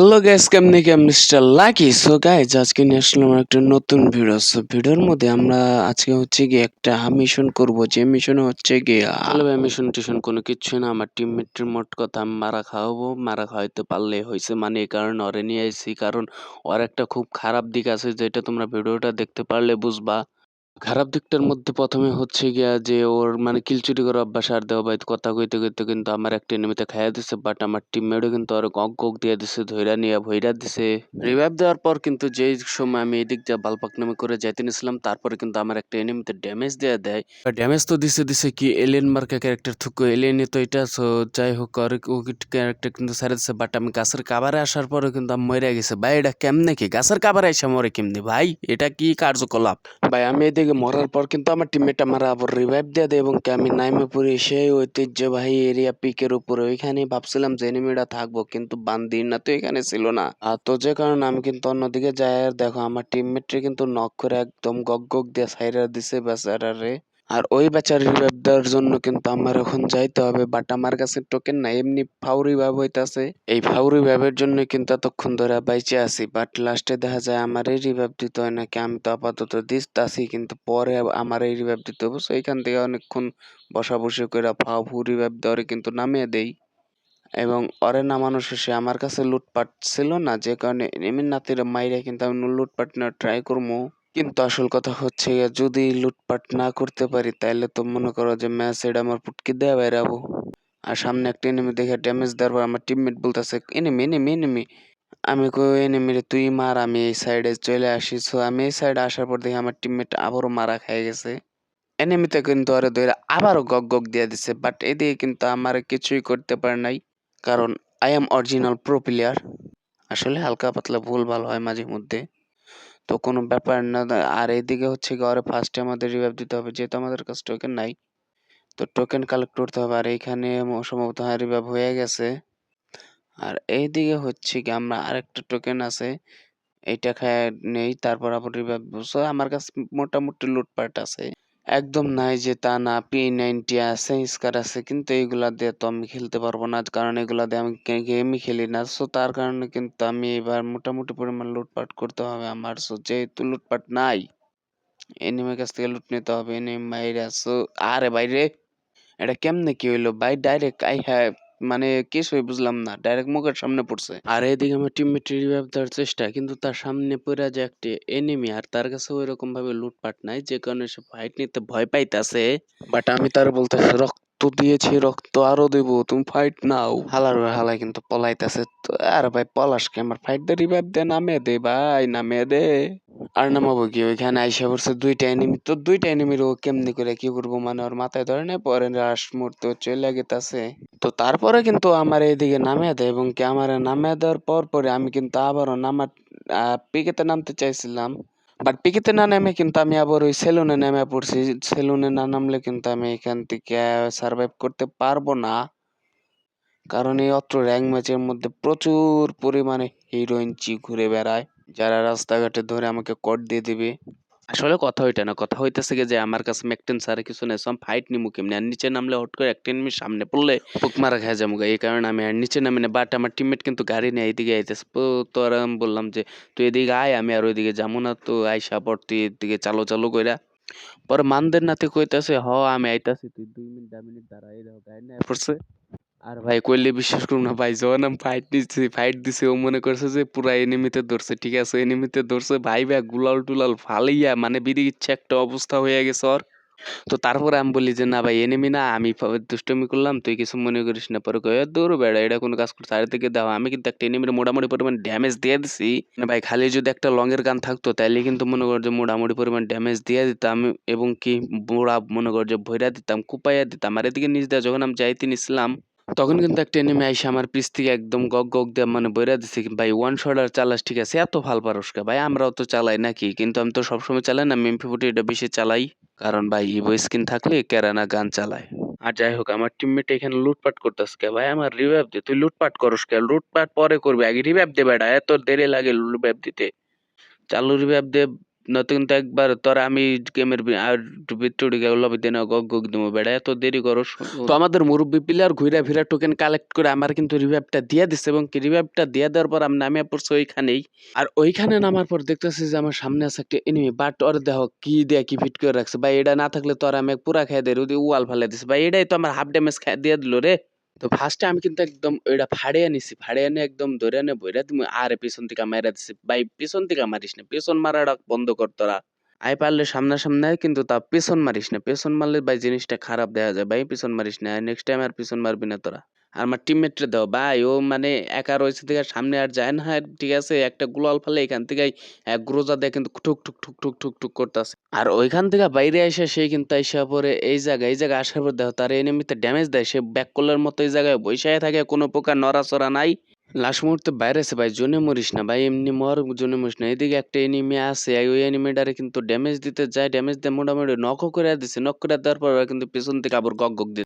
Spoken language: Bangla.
হ্যালো গাইস, কেমনে কি মিস্টার লাকি। সো গাইস, আজকে নিয়ে আসলাম একটা নতুন ভিডিও। সো ভিডিওর মধ্যে আমরা আজকে হচ্ছে গিয়ে একটা মিশন করব, যে মিশনে হচ্ছে গিয়ে আসলে ভাই মিশন টিশন কোনো কিচ্ছু না। আমার টিমমেটের মোট কথা আমি মারা খাওয়াবো, মারা খাওয়াইতে পারলে হয়েছে, মানে এই কারণে ওরে নিয়ে আইছি। কারণ ওর একটা খুব খারাপ দিক আছে, যেটা তোমরা ভিডিওটা দেখতে পারলে বুঝবা। খারাপ দিকটার মধ্যে ১ম এ হচ্ছে গিয়া যে ওর মানে কিল চুরি করার অভ্যাস। আর দেও ভাই কথা কইতে, কইতে কিন্তু আমার একটা এনিমিতে খাইয়া দিছে। বাট আমার টিমমেটও কিন্তু আরো গক দিয়া দিছে, ধইরা নিয়া ভইরা দিছে। রিভাইভ দেওয়ার পর কিন্তু যেই সময় আমি এদিক দিয়ে বালপাকনামি করে যাইতে নিছিলাম, তারপরে কিন্তু আমার একটা এনিমিতে ড্যামেজ দেয়া দেয়। ড্যামেজ তো দিছে কি এলিয়েন মার্কা ক্যারেক্টার থুকু এলিয়েনই তো এটা। সো যাই হোক, আর ও ক্যারেক্টার কিন্তু ছেড়ে দিছে। বাট আমি গাছের কাভারে আসার পরে কিন্তু আমি মরে গেছে। ভাই এটা কেমনে কি গাছের কাভারে এসে মরে কেমনি ভাই? এটা কি কার্যকলাপ ভাই? আমি এদিকে মরার পর কিন্তু আমার টিমমেট আমার আবার রিভাইভ দিয়ে দেয় এবং কি আমি নাইমে পড়ি সেই ঐতিহ্যবাহী এরিয়া পিকের উপরে। ওইখানে ভাবছিলাম যে এনিমিটা থাকবো, কিন্তু বান্দির না তো এখানে ছিল না। আর তো যে কারণে আমি কিন্তু অন্যদিকে যাই, আর দেখো আমার টিমমেটরে কিন্তু নক করে একদম গক দিয়ে সাইরা দিছে বেচারারে। আর ওই বেচার রিভাইভ দেওয়ার জন্য কিন্তু আমার এখন যাইতে হবে, বাট আমার কাছে টোকেন নাই, এমনি ফাউ রিভাইভ হইতাছে। এই ফাউ রিভাইভের জন্য কিন্তু এতক্ষণ ধরে বাইচে আছি, বাট লাস্টে দেখা যায় আমার এই রিভাইভ দিতে হয় নাকি। আমি তো আপাতত দিতাছি, কিন্তু পরে আমার এই রিভাইভ দিতে হবে। সো এখান থেকে অনেকক্ষণ বসা করে ফাউ ফু রিভাইভ দেওয়ারে কিন্তু নামিয়ে দেই। এবং ওরে নামানো শেষে আমার কাছে লুটপাট ছিল না, যে কারণে এনিমির নাতিরে মাইরে কিন্তু আমি লুটপাট নেওয়ার ট্রাই করবো। কিন্তু আসল কথা হচ্ছে গিয়ে, যদি লুটপাট না করতে পারি তাইলে তো মনে করো যে ম্যাচ এটা আমার পুটকি দেয়া বেরাবো। আর সামনে একটা এনিমি দেখে ড্যামেজ দেওয়ার পর আমার টিমমেট বলতেছে এনিমি এনিমি এনিমি। আমি কই এনিমি রে তুই মার, আমি এই সাইডে চলে আসি। সো আমি এই সাইডে আসার পর দেখি আমার টিমমেট আবারও মারা খেয়ে গেছে। এনিমিতে কিন্তু আরে ধরে আবারও গক দিয়ে দিছে, বাট এদিকে কিন্তু আমার কিছুই করতে পারে নাই। কারণ I am original pro player. আসলে হালকা পাতলা ভুল ভাল হয় মাঝে মধ্যে, তো কোনো ব্যাপার না। আর এইদিকে হচ্ছে গিয়ে ওরে ফার্স্টে আমাদের রিভাইভ দিতে হবে, যেহেতু আমাদের কাছে টোকেন নাই। তো টোকেন কালেক্ট করতে হবে, আর এইখানে সম্ভবত রিভাইভ হয়ে গেছে। আর এইদিকে হচ্ছে কি আমরা আরেকটা টোকেন আছে, এইটা খায় নেই, তারপর আবার রিভাইভ। সো আমার কাছে মোটামুটি লুটপাট আছে, একদম নাই যে তা না। P90 আছে, স্কার আছে, কিন্তু এইগুলা দিয়ে তো আমি খেলতে পারবো না, কারণ এগুলা দিয়ে আমি গেমই খেলি না। সো তার কারণে কিন্তু আমি এবার মোটামুটি পরিমাণ লুটপাট করতে হবে আমার। সো যেহেতু লুটপাট নাই, এনিমের কাছ থেকে লুট নিতে হবে। এনিমি মাইরা। সো আরে বাইরে এটা কেমনে কি হইলো ভাই? ডাইরেক্ট আই হ্যাভ মানে কিছুই বুঝলাম না, ডাইরেক্ট মুখের সামনে পড়ছে। আর এদিকে আমার টিমমেট রিভাইভ দেওয়ার চেষ্টা, কিন্তু তার সামনে পড়ে যে একটা এনিমি, আর তার কাছে ওই রকম ভাবে লুটপাট নাই, যে কারণে সে ফাইট নিতে ভয় পাইতাছে। বাট আমি তার বলতেছি রক্ত দিয়েছি, রক্ত আরো দেবো, তুমি ফাইট নাও। হালাই কিন্তু পলাইতেছে। তো আর ভাই পলাশ কে, আমার ফাইট দে, রিভাইভ দে, নামে দে ভাই, নামে দে। আর নামাবো কি, ওইখানে আইসা পড়ছে দুইটা এনিমি। তো দুইটা এনিমির ও কেমনি করে কি করবো, মানে ওর মাথায় ধরে নেই, পরে রাশ মুহূর্তে চলে গেতাছে। তো তারপরে কিন্তু আমার এইদিকে নামিয়ে দেয়, এবং কি আমার নামিয়ে দেওয়ার পর পরে আমি কিন্তু আবারও নামার পিকেতে নামতে চাইছিলাম। বাট পিকেতে না নেমে কিন্তু আমি আবার ওই সেলুনে নেমে পড়ছি। সেলুনে না নামলে কিন্তু আমি এখান থেকে সার্ভাইভ করতে পারবো না, কারণ এই অত্র র্যাঙ্ক ম্যাচের মধ্যে প্রচুর পরিমাণে হিরোইন ঘুরে বেড়ায়, যারা রাস্তাঘাটে ধরে আমাকে কট দিয়ে দিবে। আসলে কথা ওইটা না, কথা হইতেছে কি যে আমার কাছে ম্যাকটেন ছাড়া কিছু নেই। সো আমি ফাইট নিমু কেমনে? আর নিচে নামলে হট করে একটা এনিমি সামনে পড়লে ফুক মারা খেয়ে যাবো। এই কারণে আমি আর নিচে নামি না। বাট আমার টিমমেট কিন্তু গাড়ি নিয়ে এইদিকে আইতেছে। তো আর আমি বললাম যে তুই এদিকে আয়, আমি আর ওইদিকে যাবো না। তো আইসা পর তুই এদিকে চালো চালু কইরা পরে মানদের নাতে কইতাছে হ আমি আইতাছি, তুই 2 মিনিট দাঁড়া। এই দেখো গাড়ি নিয়ে পড়ছে। আর ভাই কইলে বিশ্বাস করুন না ভাই, যখন আমি ফাইট দিছি ও মনে করছে যে পুরা এনিমিতে ধরছে। ঠিক আছে, এনিমিতে ধরছে ভাই ভাই, গুলাল টুলাল ফালাইয়া মানে বিড়ি ইচ্ছা একটা অবস্থা হয়ে গেছে ওর। তো তারপরে আমি বলি যে না ভাই এনিমি না, আমি দুষ্টুমি করলাম, তুই কিছু মনে করিস না। পরে কয়ে দৌড় বেড়া, এটা কোনো কাজ করছে? আর থেকে দাও, আমি কিন্তু একটা এনিমির মোটামুটি পরিমাণ ড্যামেজ দিয়ে দিছি। না ভাই, খালি যদি একটা লং এর গান থাকতো তাইলে কিন্তু মনে কর যে মোটামুটি পরিমাণ ড্যামেজ দিয়ে দিতাম, এবং কি মোড়া মনে কর যে ভইরা দিতাম, কুপাইয়া দিতাম। আর এদিকে নিচ দিয়ে যখন আমি যাইতে নিছিলাম, তখন কিন্তু একটা এনিমি আইসা আমার পিছ থেকে একদম গক দিয়ে মানে বইরা দিছে। ভাই ওয়ান শট আর চালাস, ঠিক আছে, এত ভাল পারস কা ভাই? আমরাও তো চালাই নাকি, কিন্তু আমি তো সবসময় চালাই না, এমপি40 এটা বেশি চালাই। কারণ ভাই ইভো স্কিন থাকলে কেরানা গান চালায়। আর যাই হোক, আমার টিমমেট এখানে লুটপাট করতেছে কে ভাই? আমার রিভাইভ দে। তুই লুটপাট করস কে? লুটপাট পরে করবি, আগে রিভাইভ দে বেটা, এত দেরি লাগে রিভাইভ দিতে। চালু রিভাইভ দে, নয়তো কিন্তু একবার তোরা আমি গেমের আর ভিতরে ঢুকে লবি দিয়ে না গগ গগ দিমু বেড়া এত দেরি করো। তো আমাদের মুরব্বী প্লেয়ার ঘুরে ফিরে টোকেন কালেক্ট করে আমার কিন্তু রিভাইভটা দিয়ে দিচ্ছে এবং কি রিভাইভটা দিয়ে দেওয়ার পর আমি নামিয়ে পড়ছি ওইখানেই। আর ওইখানে নামার পর দেখতেছি যে আমার সামনে আছে একটা এনিমি, বাট ওর দেখো কি দিয়ে কি ফিট করে রাখছে ভাই, এটা না থাকলে তো আর আমি পুরা খেয়ে দেয় ওদি ওয়াল ফালে দিছে ভাই, এটাই তো আমার হাফ ড্যামেজ দিয়ে দিল রে। তো ফার্স্টে আমি কিন্তু একদম ওইটা ফাড়িয়ে নিছি, ফাড়িয়ে নিয়ে একদম ধরে নিয়ে বইরা তুমি আরে পিছন থেকে মাইরা দিছি ভাই, পিছন থেকে মারিস না, পেছন মারাটা বন্ধ কর তোরা। আই পারলে সামনে আয়, কিন্তু তা পেছন মারিস না, পেছন মারলে ভাই জিনিসটা খারাপ দেখা যায় ভাই, পেছন মারিস না, নেক্সট টাইম আর পেছন মারবি না তোরা। আর আমার টিমমেটরে দাও ভাই, ও মানে একা রয়েছে থেকে সামনে আর যায় না, ঠিক আছে একটা গ্লোয়াল ফেলে এখান থেকে এক গ্রোজা দিয়ে কিন্তু ঠুক ঠুক ঠুক ঠুক ঠুক ঠুক করতেছে। আর ওইখান থেকে বাইরে এসে সে কিন্তু আইসা পরে এই জায়গায় আসার পর দেখো তার এনিমিতে ড্যামেজ দেয়, সে ব্যাক কলার মতো এই জায়গায় বসে থাকে, কোনো প্রকার নড়াচড়া নাই। লাস্ট মুহূর্তে বাইরে আছে ভাই, জোনে মরিস না ভাই, এমনি মর, জোনে মরিস না। এদিকে একটা এনিমি আছে, ওই এনিমিটারে কিন্তু ড্যামেজ দিতে যায়, ড্যামেজ দিয়ে মোটামুটি নকও করে দিছে, নক করে দেওয়ার পর ওরা কিন্তু পেছন থেকে আবার গগ গগ দিচ্ছে।